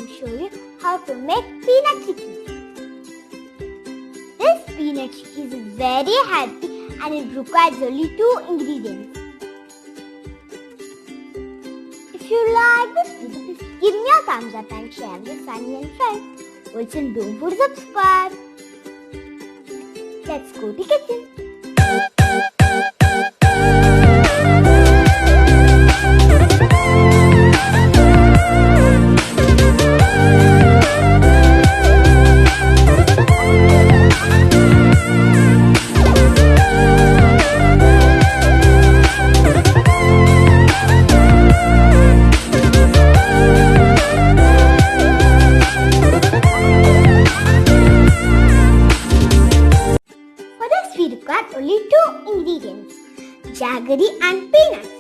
to show you how to make peanut chikkis. This peanut chikkis is very healthy and it requires only 2 ingredients. If you like this video, please give me a thumbs up and share with family and friends. Also, don't forget to subscribe. Let's go to the kitchen. We require only 2 ingredients, jaggery and peanuts.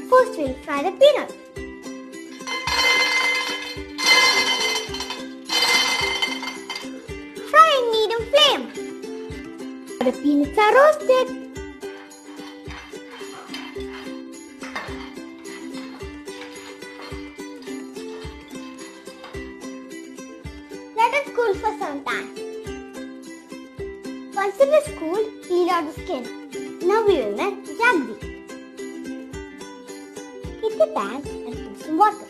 First we'll fry the peanuts. Fry in medium flame. The peanuts are roasted. Let it cool for some time. Once it is cool, peel out the skin. Now we will make jaggery. Heat the pan and put some water.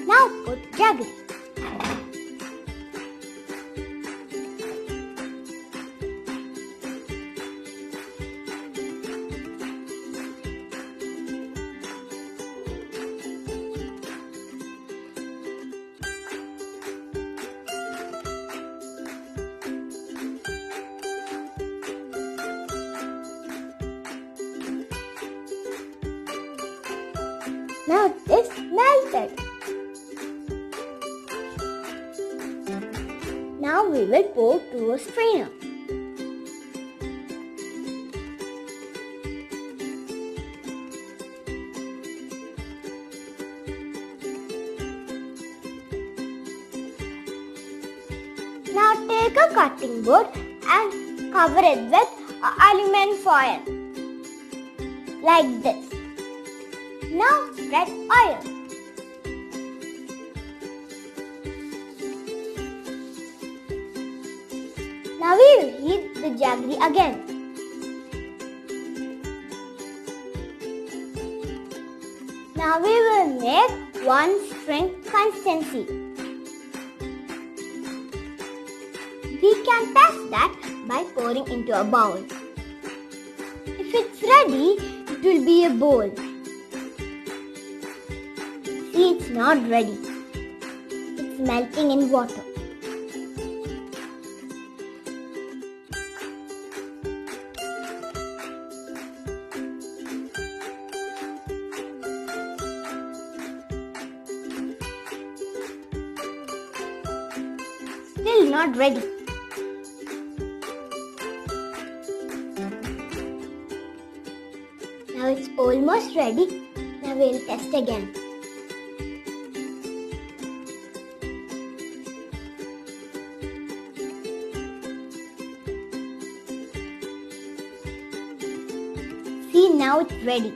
Now put jaggery. Now it is melted. Now we will pour through a strainer. Now take a cutting board and cover it with aluminum foil like this. Now spread oil. Now we will heat the jaggery again. Now we will make 1 string consistency. We can test that by pouring into a bowl. If it's ready, it will be a bowl. See, it's not ready. It's melting in water. Still not ready. Now it's almost ready. Now we'll test again. See, now it's ready.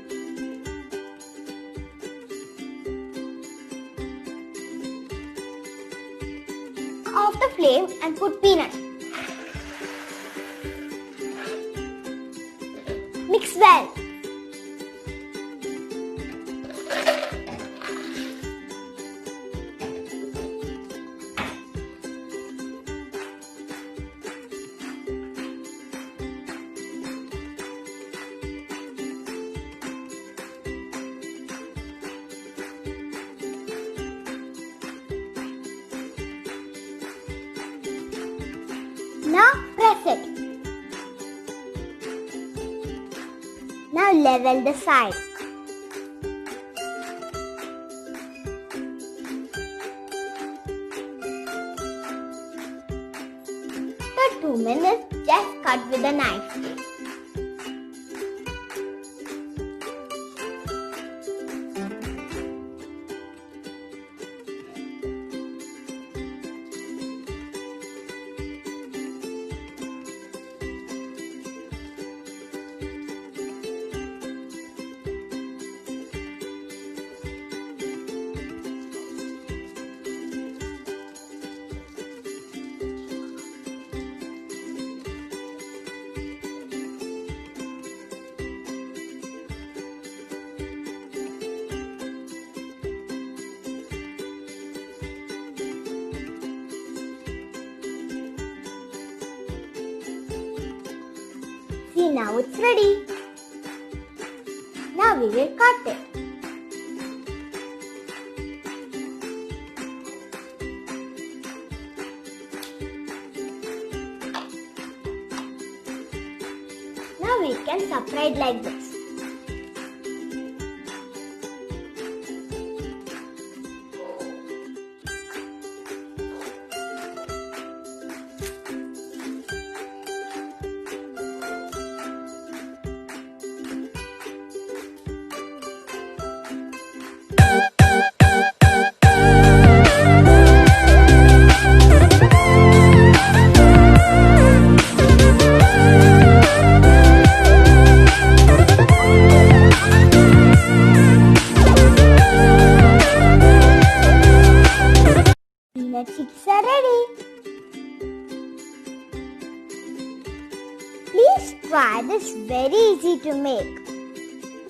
Off the flame and put peanuts. Mix well. Now press it. Now level the side. For 2 minutes, just cut with a knife. And now it's ready. Now we will cut it. Now we can separate like this. Peanut chicks are ready. Please try this, very easy to make.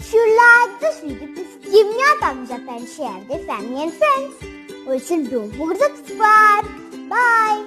If you like this video, please give me a thumbs up and share with family and friends. Also, don't forget to subscribe. Bye.